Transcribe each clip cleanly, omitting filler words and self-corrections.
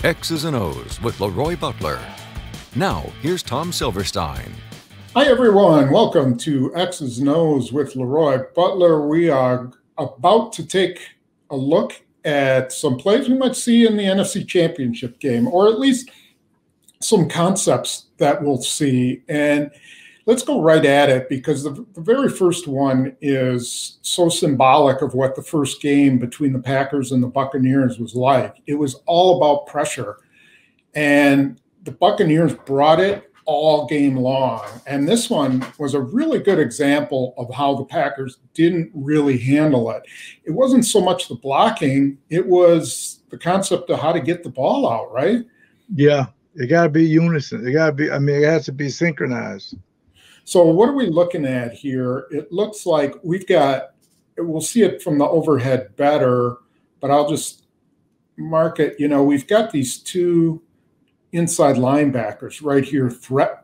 X's and O's with LeRoy Butler. Now, here's Tom Silverstein. Hi, everyone. Welcome to X's and O's with LeRoy Butler. We are about to take a look at some plays we might see in the NFC Championship game, or at least some concepts that we'll see. And let's go right at it, because the very first one is so symbolic of what the first game between the Packers and the Buccaneers was like. It was all about pressure, and the Buccaneers brought it all game long. And this one was a really good example of how the Packers didn't really handle it. It wasn't so much the blocking, it was the concept of how to get the ball out, right? Yeah, it got to be unison. It got to be, it has to be synchronized. So what are we looking at here? It looks like we'll see it from the overhead better, but I'll just mark it. We've got these two inside linebackers right here.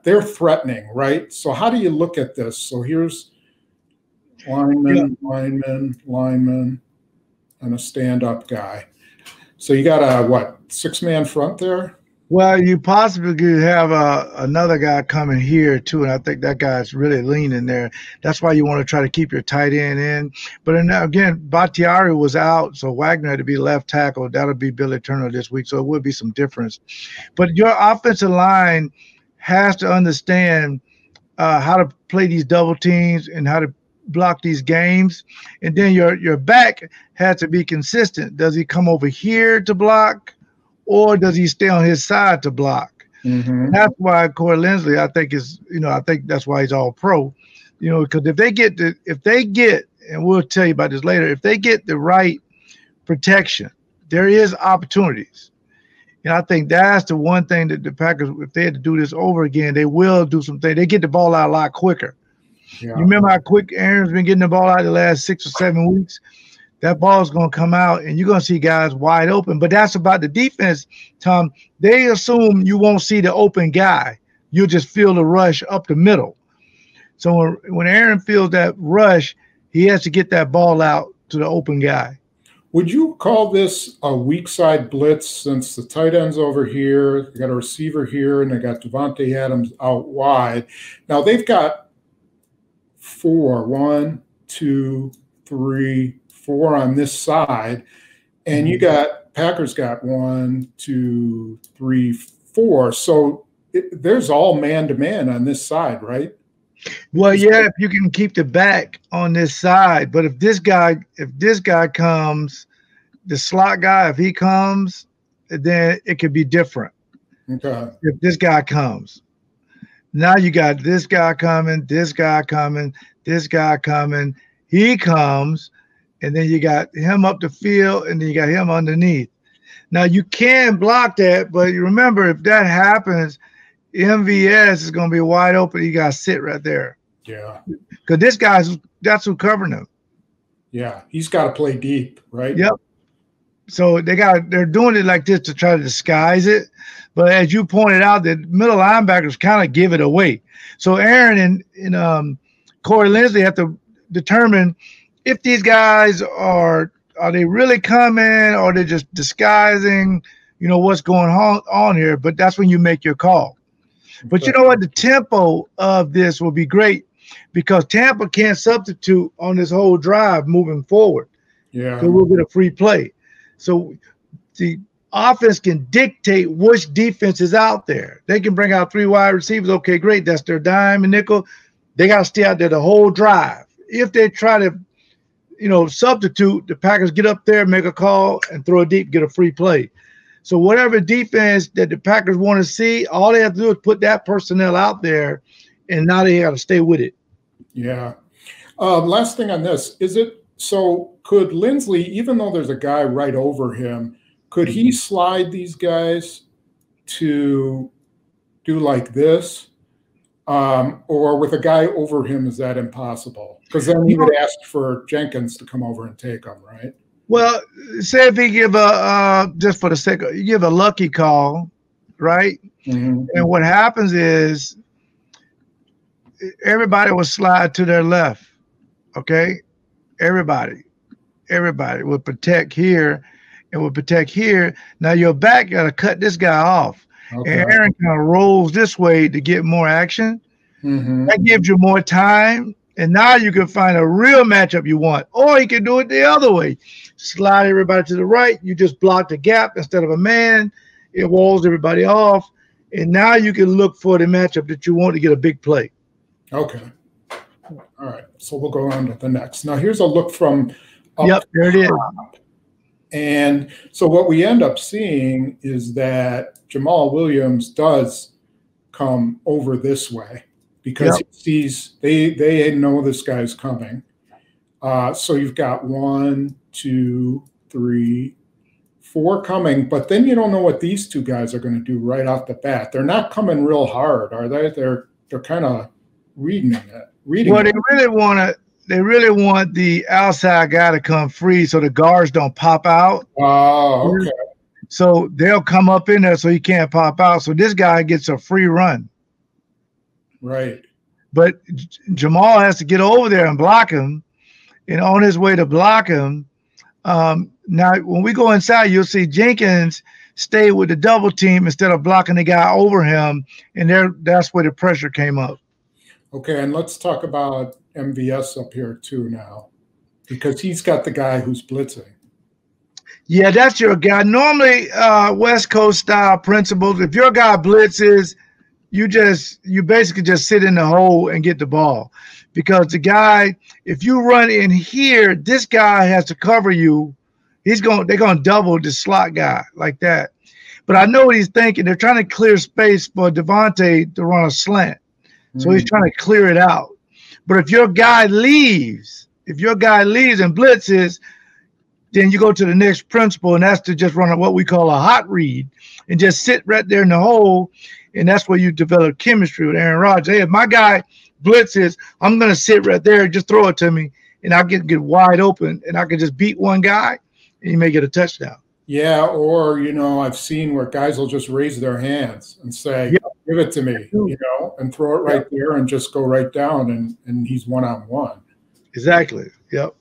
They're threatening, right? So how do you look at this? So here's lineman, and a stand-up guy. So you got a, 6-man front there? Well, you possibly could have another guy coming here too, and I think that guy's really leaning there. That's why you want to try to keep your tight end in. But again, Bakhtiari was out, so Wagner had to be left tackle. That'll be Billy Turner this week, so it would be some difference. But your offensive line has to understand how to play these double teams and how to block these games. And then your back has to be consistent. Does he come over here to block, or does he stay on his side to block? Mm-hmm. That's why Corey Linsley, I think that's why he's all pro. Because if they get, and we'll tell you about this later, if they get the right protection, there is opportunities. And I think that's the one thing that the Packers, if they had to do this over again, they will do something. They get the ball out a lot quicker. Yeah. You remember how quick Aaron's been getting the ball out the last 6 or 7 weeks? That ball is going to come out, and you're going to see guys wide open. But that's about the defense, Tom. They assume you won't see the open guy. You'll just feel the rush up the middle. So when Aaron feels that rush, he has to get that ball out to the open guy. Would you call this a weak side blitz, since the tight end's over here, they got a receiver here, and they got Devontae Adams out wide? Now they've got 4 on this side, and you got Packers got 1, 2, 3, 4. So there's all man-to-man on this side, right? Well, yeah, if you can keep the back on this side. But if this guy comes, the slot guy, if he comes, then it could be different. Okay. If this guy comes. Now you got this guy coming, this guy coming, this guy coming. He comes, and then you got him up the field, and then you got him underneath. Now, you can block that, but you remember, if that happens, MVS is going to be wide open. You got to sit right there. Yeah. Because that's who's covering him. Yeah, he's got to play deep, right? Yep. So they're doing it like this to try to disguise it. But as you pointed out, the middle linebackers kind of give it away. So Aaron and Corey Linsley have to determine if these guys are they really coming, or they're just disguising, what's going on here. But that's when you make your call. But you know what? The tempo of this will be great, because Tampa can't substitute on this whole drive moving forward. Yeah. So we'll get a free play. So the offense can dictate which defense is out there. They can bring out 3 wide receivers. Okay, great. That's their dime and nickel. They got to stay out there the whole drive. If they try to substitute, the Packers get up there, make a call, and throw it deep, get a free play. So whatever defense that the Packers want to see, all they have to do is put that personnel out there, and now they got to stay with it. Yeah. Last thing on this, could Linsley, even though there's a guy right over him, could he slide these guys to do like this? Or with a guy over him, is that impossible? Because then he would ask for Jenkins to come over and take him, right? Well, say if he give just for the sake of, you give a lucky call, right? Mm-hmm. And what happens is everybody will slide to their left, okay? Everybody will protect here, and will protect here. Now your back got to cut this guy off. Okay. And Aaron kind of rolls this way to get more action. That gives you more time. And now you can find a real matchup you want. Or you can do it the other way. Slide everybody to the right. You just block the gap instead of a man. It walls everybody off. And now you can look for the matchup that you want to get a big play. Okay. All right. So we'll go on to the next. Now here's a look from up. Yep, there it is. And so what we end up seeing is that Jamal Williams does come over this way because he sees they know this guy's coming. So you've got 1, 2, 3, 4 coming, but then you don't know what these two guys are going to do right off the bat. They're not coming real hard, are they? They're kind of reading it. Well, they really want the outside guy to come free so the guards don't pop out. Oh, okay. So they'll come up in there so he can't pop out. So this guy gets a free run. Right. But Jamal has to get over there and block him. And on his way to block him, now when we go inside, you'll see Jenkins stay with the double team instead of blocking the guy over him. And that's where the pressure came up. Okay, and let's talk about MVS up here too now, because he's got the guy who's blitzing. Yeah, that's your guy. Normally, West Coast style principles, if your guy blitzes, you basically just sit in the hole and get the ball. Because the guy, if you run in here, this guy has to cover you. They're gonna double the slot guy like that. But I know what he's thinking. They're trying to clear space for Devontae to run a slant. So he's trying to clear it out. But if your guy leaves and blitzes, then you go to the next principle, and that's to just run what we call a hot read and just sit right there in the hole. And that's where you develop chemistry with Aaron Rodgers. Hey, if my guy blitzes, I'm going to sit right there, just throw it to me, and I'll get wide open, and I can just beat one guy, and you may get a touchdown. Yeah, or, I've seen where guys will just raise their hands and say, give it to me, and throw it right there and just go right down, and he's one-on-one. Exactly, yep.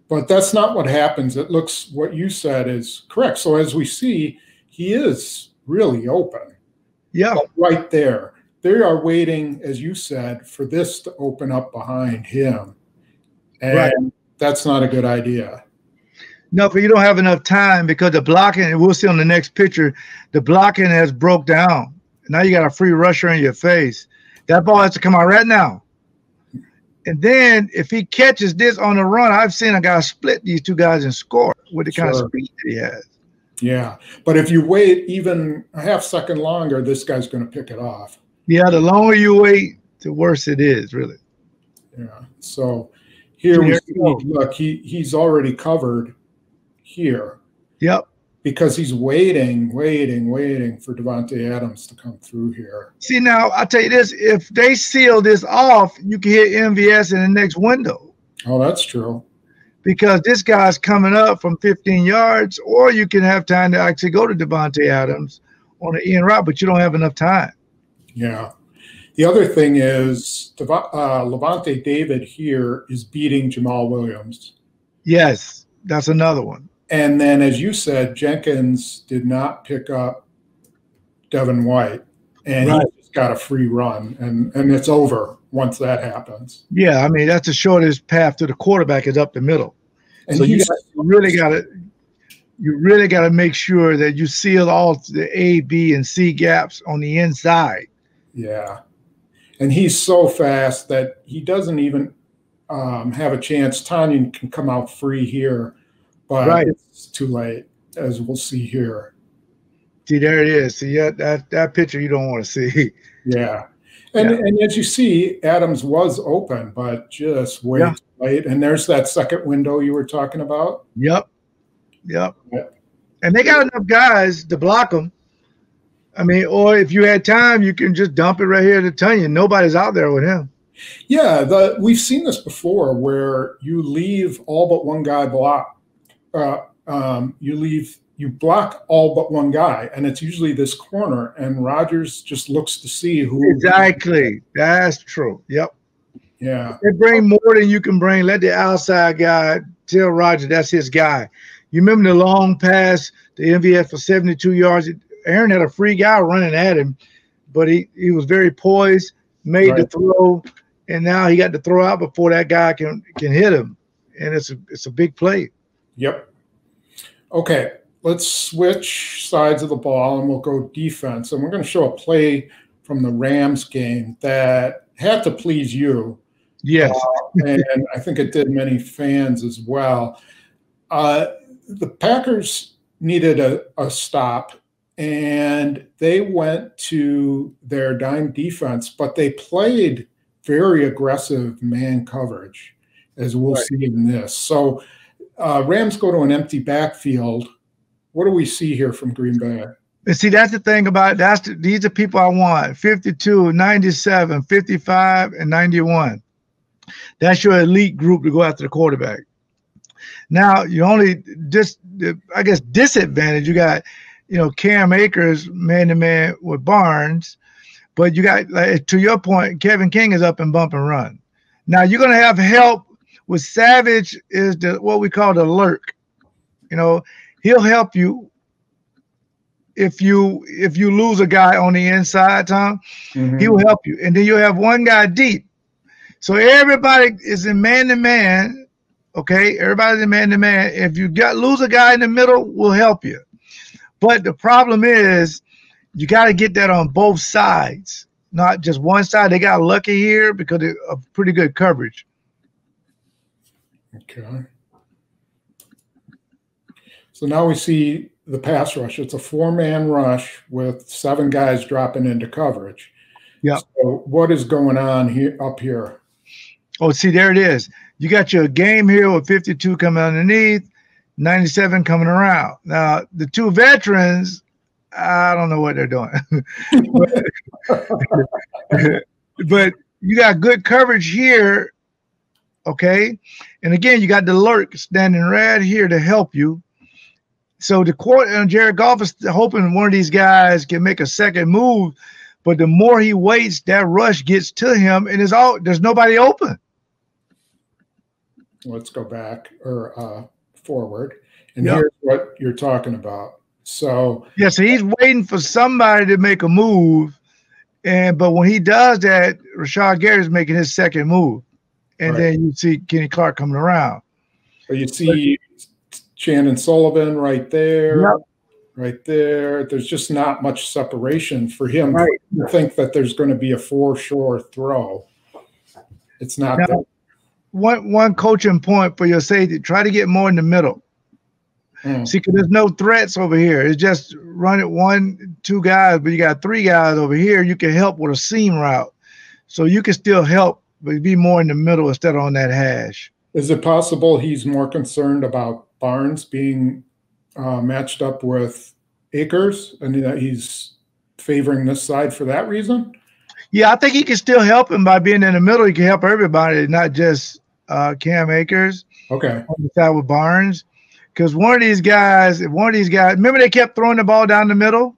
But that's not what happens. It looks, what you said is correct. So as we see, he is really open. Yeah. Right there. They are waiting, as you said, for this to open up behind him. And that's not a good idea. No, but you don't have enough time because the blocking, and we'll see on the next picture, the blocking has broke down. Now you got a free rusher in your face. That ball has to come out right now. And then if he catches this on the run, I've seen a guy split these two guys and score with the kind of speed that he has. Yeah, but if you wait even a half second longer, this guy's going to pick it off. Yeah, the longer you wait, the worse it is, really. Yeah, so here we see, look, he's already covered here. Yep. Because he's waiting for Davante Adams to come through here. See, now, I'll tell you this. If they seal this off, you can hit MVS in the next window. Oh, that's true. Because this guy's coming up from 15 yards, or you can have time to actually go to Davante Adams on the end route, but you don't have enough time. Yeah. The other thing is Levante David here is beating Jamal Williams. Yes, that's another one. And then, as you said, Jenkins did not pick up Devin White, and he just got a free run, and it's over once that happens. Yeah, I mean, that's the shortest path to the quarterback is up the middle. And so you really got to make sure that you seal all the A, B, and C gaps on the inside. Yeah, and he's so fast that he doesn't even have a chance. Tanyan can come out free here. But it's too late, as we'll see here. See, there it is. See, that picture you don't want to see. Yeah. And as you see, Adams was open, but just way too late. And there's that second window you were talking about. Yep. And they got enough guys to block them. I mean, or if you had time, you can just dump it right here to Tanyan. Nobody's out there with him. Yeah, we've seen this before where you leave all but one guy blocked. You block all but one guy, and it's usually this corner, and Rodgers just looks to see who. Exactly. That's true. Yep. Yeah. They bring more than you can bring. Let the outside guy tell Rodgers that's his guy. You remember the long pass to MVS for 72 yards? Aaron had a free guy running at him, but he was very poised, made the throw, and now he got to throw out before that guy can hit him, and it's a big play. Yep. Okay, let's switch sides of the ball, and we'll go defense. And we're going to show a play from the Rams game that had to please you. Yes. And I think it did many fans as well. The Packers needed a stop, and they went to their dime defense, but they played very aggressive man coverage, as we'll see in this. So Rams go to an empty backfield. What do we see here from Green Bay? And see, that's the thing about it. These are people I want: 52, 97, 55, and 91. That's your elite group to go after the quarterback. Now, you only disadvantage. You got, Cam Akers man-to-man with Barnes, but you got, to your point, Kevin King is up and bump and run. Now, you're going to have help with Savage is what we call the lurk. He'll help you if you lose a guy on the inside, Tom. He will help you. And then you have one guy deep. So everybody is in man-to-man, okay? Everybody's in man-to-man. If you lose a guy in the middle, we'll help you. But the problem is you got to get that on both sides, not just one side. They got lucky here because of pretty good coverage. Okay. So now we see the pass rush. It's a 4-man rush with 7 guys dropping into coverage. Yeah. So what is going on here up here? Oh, see, there it is. You got your game here with 52 coming underneath, 97 coming around. Now, the 2 veterans, I don't know what they're doing. but you got good coverage here, okay? And again, you got the lurk standing right here to help you. So Jared Goff is hoping one of these guys can make a second move, but the more he waits, that rush gets to him, and there's nobody open. Let's go back or forward. And here's what you're talking about. So so he's waiting for somebody to make a move, but when he does that, Rashad Gary is making his second move, and then you see Kenny Clark coming around. So you see Shannon Sullivan right there, right there. There's just not much separation for him to think that there's going to be a foreshore throw. It's not there. One coaching point for your safety: try to get more in the middle. See, because there's no threats over here. It's just run it 1, 2 guys, but you got 3 guys over here. You can help with a seam route, so you can still help, but be more in the middle instead of on that hash. Is it possible he's more concerned about Barnes being matched up with Akers, and that he's favoring this side for that reason? Yeah, I think he can still help him by being in the middle. He can help everybody, not just Cam Akers. Okay. On the side with Barnes. Because one of these guys, remember they kept throwing the ball down the middle?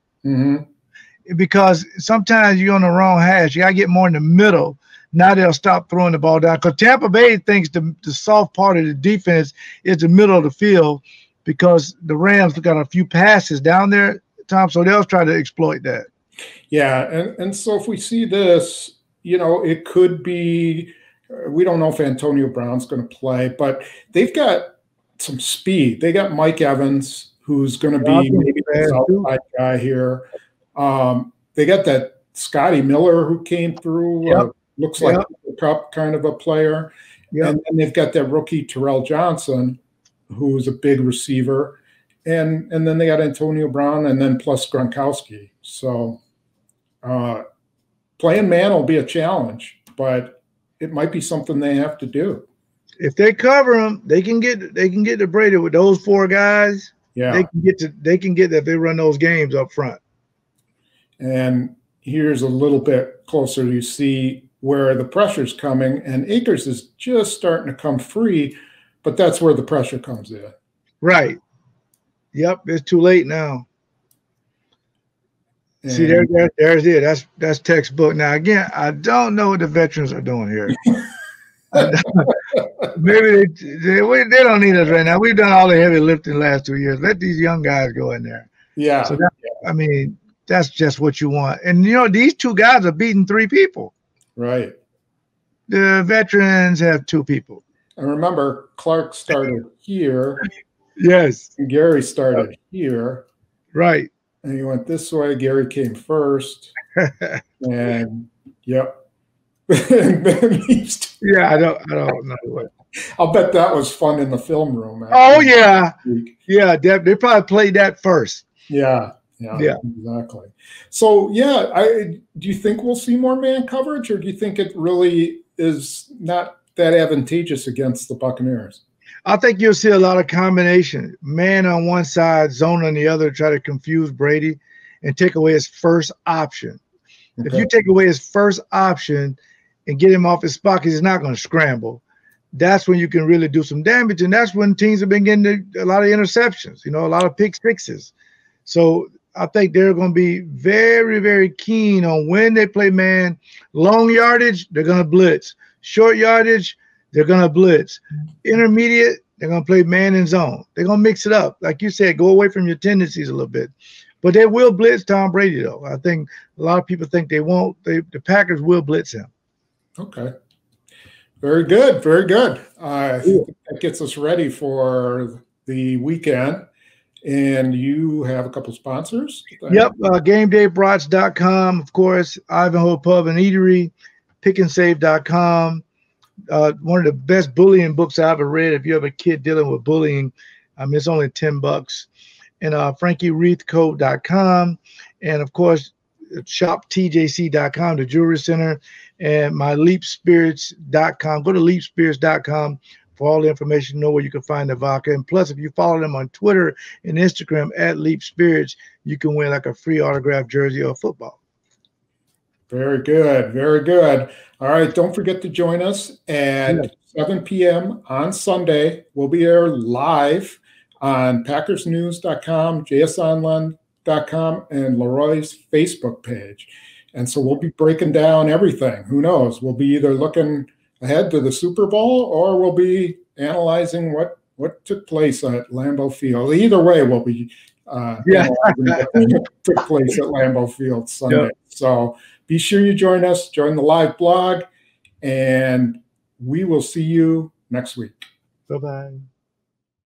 Because sometimes you're on the wrong hash. You got to get more in the middle. Now they'll stop throwing the ball down. Because Tampa Bay thinks the soft part of the defense is the middle of the field, because the Rams got a few passes down there, Tom, so they'll try to exploit that. Yeah, and so if we see this, it could be we don't know if Antonio Brown's going to play, but they've got some speed. They got Mike Evans, who's going to be maybe the outside guy here. They got that Scotty Miller who came through, looks like a Cup kind of a player. And then they've got that rookie Terrell Johnson, who's a big receiver. And then they got Antonio Brown, and then plus Gronkowski. So playing man will be a challenge, but it might be something they have to do. If they cover them, they can get to Brady with those 4 guys. Yeah, they can get that if they run those games up front. And here's a little bit closer. You see where the pressure's coming, and Akers is just starting to come free, but that's where the pressure comes in. Right. Yep, it's too late now. And see, there's it. That's textbook. Now, again, I don't know what the veterans are doing here. Maybe they don't need us right now. We've done all the heavy lifting the last 2 years. Let these young guys go in there. Yeah. So I mean, that's just what you want. And these two guys are beating 3 people. Right. The veterans have 2 people. And remember, Clark started here. Yes. And Gary started here. Right. And he went this way. Gary came first. And yep. And then yeah, I don't know what. I'll bet that was fun in the film room. Oh yeah. Yeah, they probably played that first. Yeah, exactly. So do you think we'll see more man coverage, or do you think it really is not that advantageous against the Buccaneers? I think you'll see a lot of combination. Man on one side, zone on the other, try to confuse Brady and take away his first option. Okay. If you take away his first option and get him off his spot, because he's not going to scramble, that's when you can really do some damage. And that's when teams have been getting a lot of interceptions, a lot of pick sixes. So I think they're going to be very, very keen on when they play man. Long yardage, they're going to blitz. Short yardage, they're going to blitz. Intermediate, they're going to play man and zone. They're going to mix it up. Like you said, go away from your tendencies a little bit. But they will blitz Tom Brady, though. I think a lot of people think they won't. The Packers will blitz him. Okay. Very good. Very good. I think that gets us ready for the weekend. And you have a couple sponsors? Yep. GameDayBrats.com, of course, Ivanhoe Pub and Eatery, PickandSave.com. One of the best bullying books I ever read. If you have a kid dealing with bullying, it's only $10. And FrankieReithCo.com. And, of course, ShopTJC.com, the Jewelry Center, and my LeapSpirits.com. Go to LeapSpirits.com for all the information, know where you can find the vodka. And plus, if you follow them on Twitter and Instagram at Leap Spirits, you can win like a free autographed jersey or football. Very good. Very good. All right. Don't forget to join us at 7 p.m. on Sunday. We'll be there live on PackersNews.com, JSOnline.com, and LeRoy's Facebook page. And so we'll be breaking down everything. Who knows? We'll be either looking ahead to the Super Bowl, or we'll be analyzing what took place at Lambeau Field. Either way, we'll be analyzing what took place at Lambeau Field Sunday. Yep. So be sure you join us, join the live blog, and we will see you next week. Bye-bye.